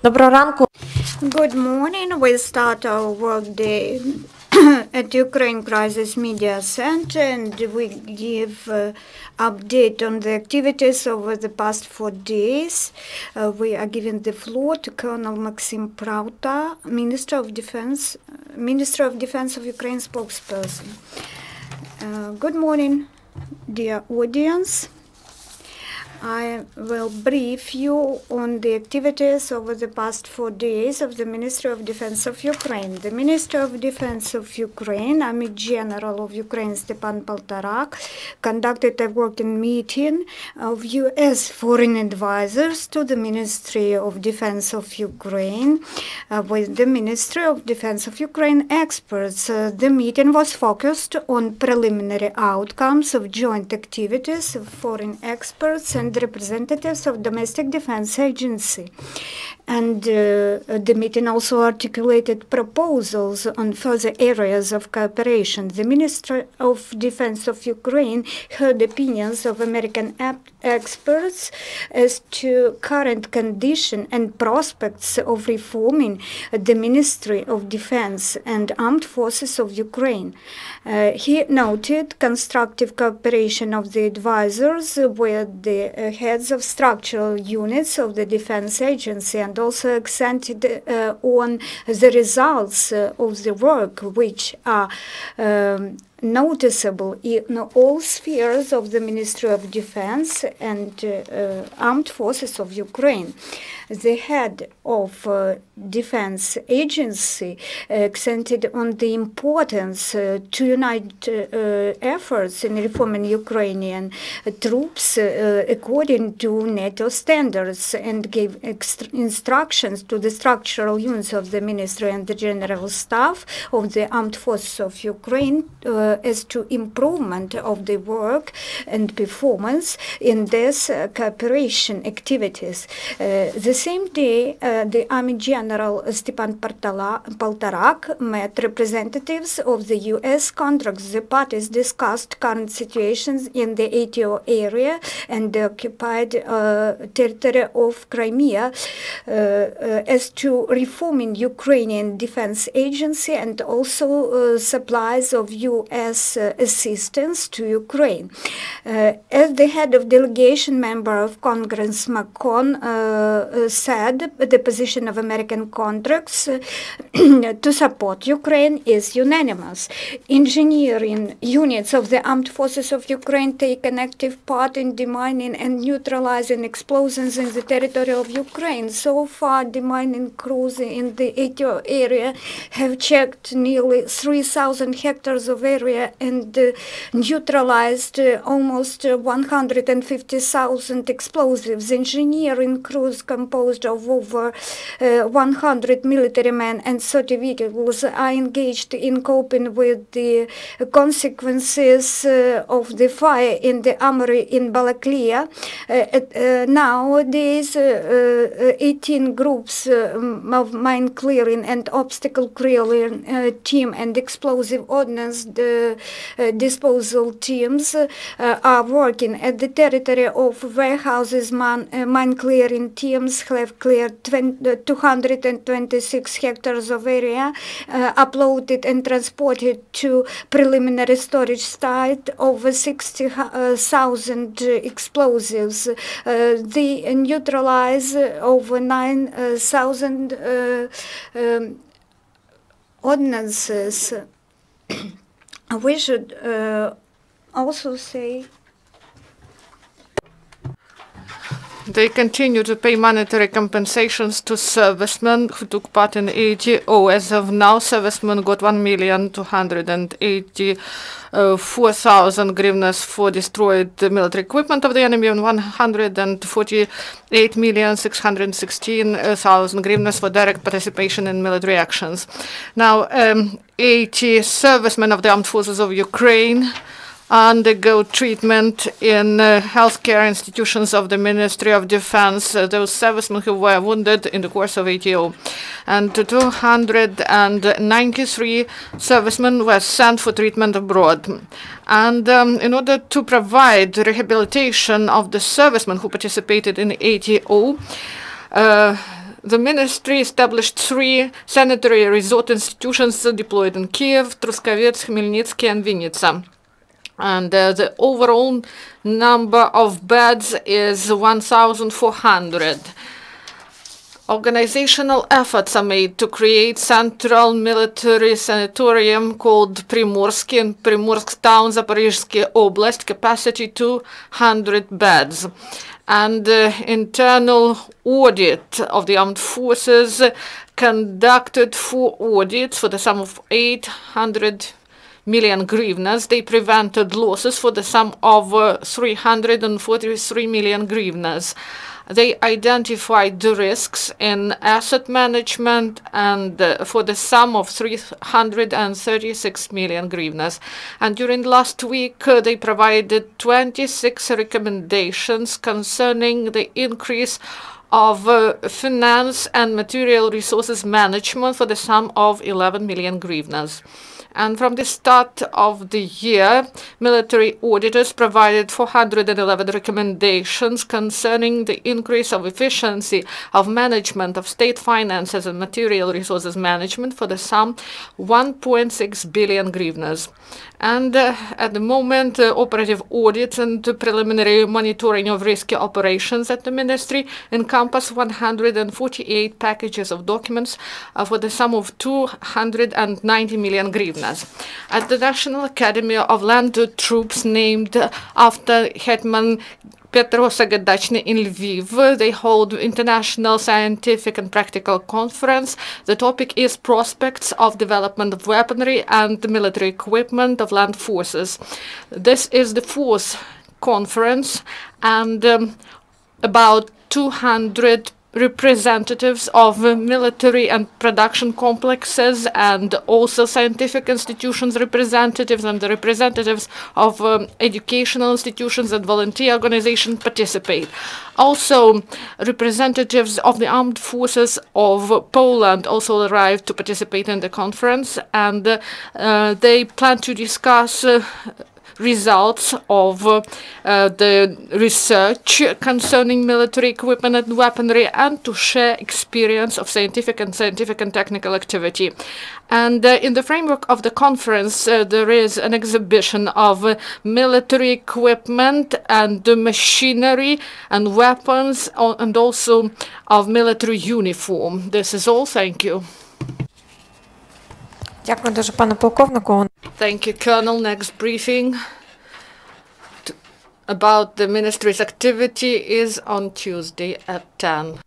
Доброго ранку. Good morning. We start our work day at Ukraine Crisis Media Center, and we give update on the activities over the past 4 days. We are giving the floor to Colonel Maxim Prauta, Minister of Defense of Ukraine spokesperson. Good morning, dear audience. I will brief you on the activities over the past 4 days of the Ministry of Defense of Ukraine. The Minister of Defense of Ukraine, Army General of Ukraine Stepan Poltorak, conducted a working meeting of U.S. foreign advisors to the Ministry of Defense of Ukraine with the Ministry of Defense of Ukraine experts. The meeting was focused on preliminary outcomes of joint activities of foreign experts and representatives of domestic defense agency. And the meeting also articulated proposals on further areas of cooperation. The Minister of Defense of Ukraine heard opinions of American experts as to current condition and prospects of reforming the Ministry of Defense and Armed Forces of Ukraine. He noted constructive cooperation of the advisors with the heads of structural units of the defense agency, and also accented on the results of the work, which are noticeable in all spheres of the Ministry of Defense and Armed Forces of Ukraine. The head of Defense Agency accented on the importance to unite efforts in reforming Ukrainian troops according to NATO standards, and gave instructions to the structural units of the Ministry and the General Staff of the Armed Forces of Ukraine as to improvement of the work and performance in these cooperation activities. The same day, the Army General Stepan Poltorak met representatives of the U.S. contracts. The parties discussed current situations in the ATO area and the occupied territory of Crimea as to reforming Ukrainian Defense Agency and also supplies of U.S. assistance to Ukraine. As the head of delegation, member of Congress McCone said, the position of American contracts to support Ukraine is unanimous. Engineering units of the Armed Forces of Ukraine take an active part in demining and neutralizing explosions in the territory of Ukraine. So far, demining crews in the ATO area have checked nearly 3,000 hectares of area and neutralized almost 150,000 explosives. Engineering crews composed of over 100 military men and 30 vehicles are engaged in coping with the consequences of the fire in the armory in Balaklia. Nowadays, 18 groups of mine clearing and obstacle clearing team and explosive ordnance disposal teams are working at the territory of warehouses. Mine clearing teams have cleared 226 hectares of area, uploaded and transported to preliminary storage site over 60,000 explosives. They neutralize over 9,000 ordnances. We should also say they continue to pay monetary compensations to servicemen who took part in ATO. As of now, servicemen got 1,284,000 hryvnias for destroyed military equipment of the enemy and 148,616,000 hryvnias for direct participation in military actions. Now, 80 servicemen of the Armed Forces of Ukraine undergo treatment in healthcare institutions of the Ministry of Defense, those servicemen who were wounded in the course of ATO. And 293 servicemen were sent for treatment abroad. And in order to provide rehabilitation of the servicemen who participated in ATO, The ministry established 3 sanitary resort institutions deployed in Kiev, Truskovets, Khmelnytsky, and Vinnytsia. And the overall number of beds is 1,400. Organizational efforts are made to create central military sanatorium called Primorsky in Primorsk town, Zaporizhsky Oblast, capacity 200 beds. And internal audit of the armed forces conducted 4 audits for the sum of 800 million hryvnias. They prevented losses for the sum of 343 million hryvnias. They identified the risks in asset management and for the sum of 336 million hryvnias. And during last week, they provided 26 recommendations concerning the increase of finance and material resources management for the sum of 11 million hryvnias. And from the start of the year, military auditors provided 411 recommendations concerning the increase of efficiency of management of state finances and material resources management for the sum 1.6 billion hryvnias. And at the moment, operative audits and preliminary monitoring of risky operations at the ministry encompass 148 packages of documents for the sum of 290 million hryvnias. At the National Academy of Land Troops, named after Hetman Petro Sagaidatchny in Lviv, they hold international scientific and practical conference. The topic is prospects of development of weaponry and military equipment of land forces. This is the 4th conference, and about 200 representatives of military and production complexes and also scientific institutions representatives and the representatives of educational institutions and volunteer organizations participate. Also, representatives of the armed forces of Poland also arrived to participate in the conference, and they plan to discuss results of the research concerning military equipment and weaponry, and to share experience of scientific and technical activity. And in the framework of the conference, there is an exhibition of military equipment and machinery and weapons, and also of military uniform. This is all. Thank you. Дякую дуже, пане полковнику. Thank you, Colonel. Next briefing about the ministry's activity is on Tuesday at 10.